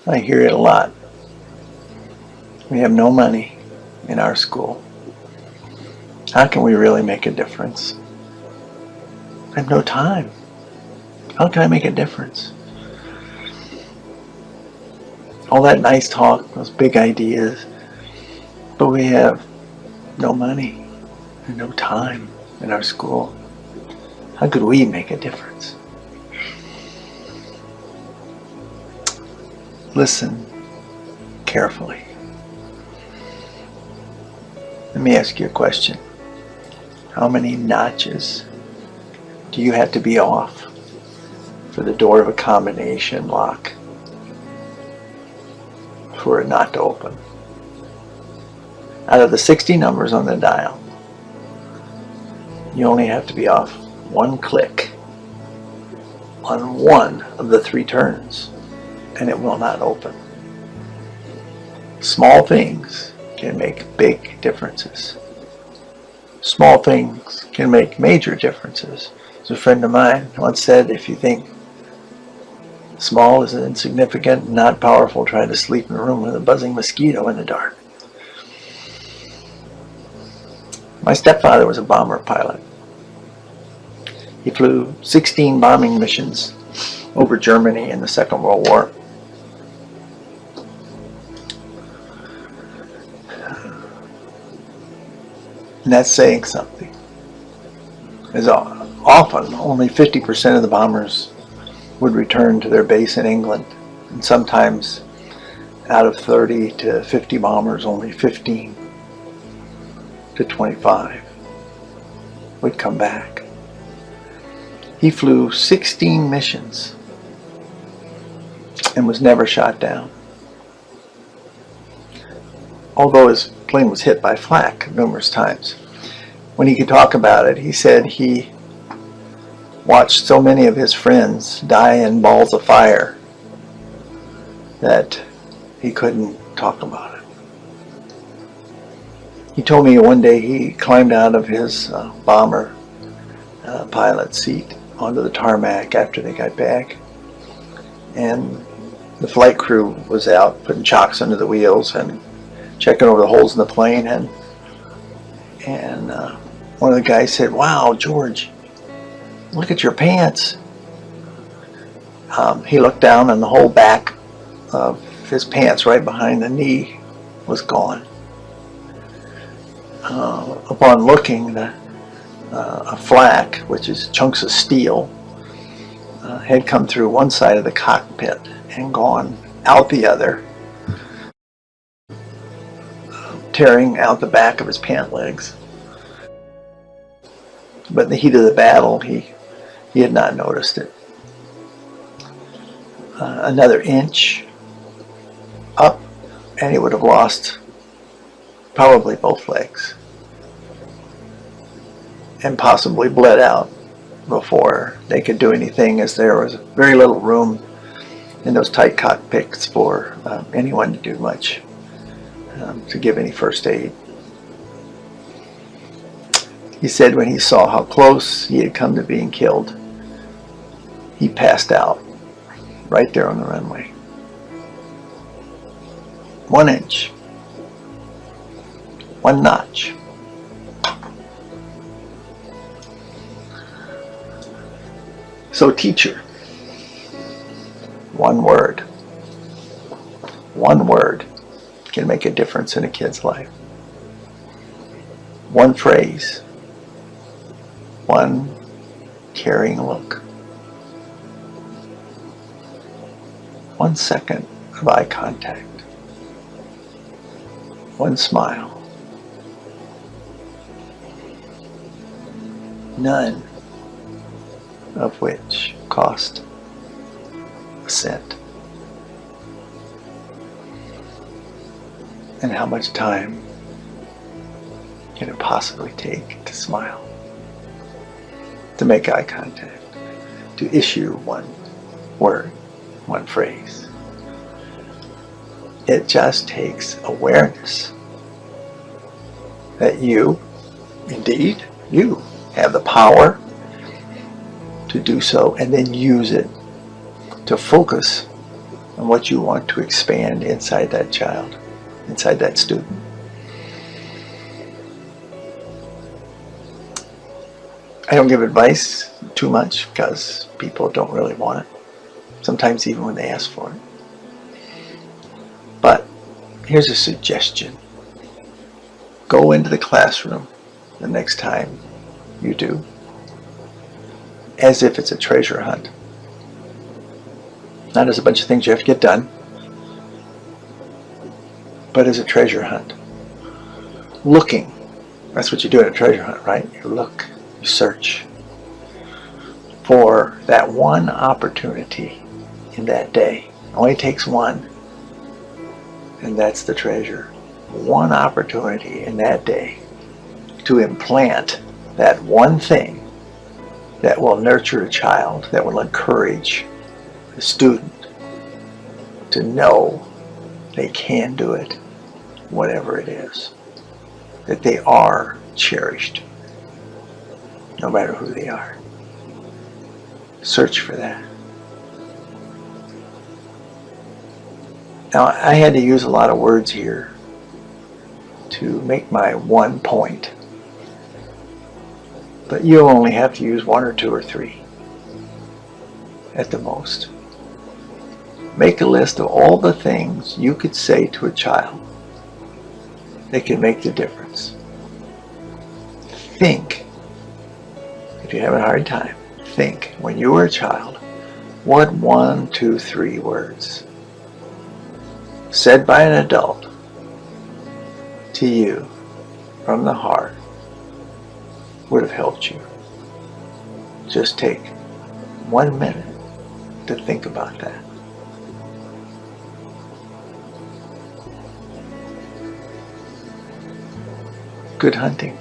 I hear it a lot. We have no money in our school. How can we really make a difference? I have no time. How can I make a difference? All that nice talk, those big ideas, but we have no money and no time in our school. How could we make a difference? Listen carefully. Let me ask you a question. How many notches do you have to be off for the door of a combination lock for it not to open? Out of the 60 numbers on the dial, you only have to be off one click on one of the 3 turns, and it will not open. Small things can make big differences. Small things can make major differences. As a friend of mine once said, if you think small is insignificant, not powerful, try to sleep in a room with a buzzing mosquito in the dark. My stepfather was a bomber pilot. He flew 16 bombing missions over Germany in the Second World War. And that's saying something. As often, only 50% of the bombers would return to their base in England. And sometimes, out of 30 to 50 bombers, only 15 to 25 would come back. He flew 16 missions and was never shot down. Although his plane was hit by flak numerous times. When he could talk about it, he said he watched so many of his friends die in balls of fire that he couldn't talk about it. He told me one day he climbed out of his bomber pilot seat onto the tarmac after they got back, and the flight crew was out putting chocks under the wheels and checking over the holes in the plane, and one of the guys said, "Wow, George, look at your pants." He looked down, and the whole back of his pants, right behind the knee, was gone. Upon looking, a flak, which is chunks of steel, had come through one side of the cockpit and gone out the other, tearing out the back of his pant legs. But in the heat of the battle, he had not noticed it. Another inch up, and he would have lost probably both legs, and possibly bled out before they could do anything, as there was very little room in those tight cockpits for anyone to do much, to give any first aid. He said when he saw how close he had come to being killed, he passed out right there on the runway. 1 inch, 1 notch. So teacher, one word can make a difference in a kid's life. One phrase, one caring look, 1 second of eye contact, 1 smile, none of which cost a cent. And how much time can it possibly take to smile, to make eye contact, to issue 1 word, 1 phrase? It just takes awareness that you, indeed, you have the power to do so, and then use it to focus and what you want to expand inside that child, inside that student. I don't give advice too much because people don't really want it, sometimes even when they ask for it. But here's a suggestion. Go into the classroom the next time you do as if it's a treasure hunt. Not as a bunch of things you have to get done, but as a treasure hunt. Looking. That's what you do in a treasure hunt, right? You look, you search for that one opportunity in that day. It only takes one, and that's the treasure. One opportunity in that day to implant that one thing that will nurture a child, that will encourage a student to know they can do it, whatever it is, that they are cherished, no matter who they are. Search for that. Now, I had to use a lot of words here to make my one point, but you only have to use one or two or three at the most. Make a list of all the things you could say to a child that can make the difference. Think, if you're having a hard time, think, when you were a child, what 1, 2, 3 words said by an adult to you from the heart would have helped you. Just take 1 minute to think about that. Good hunting.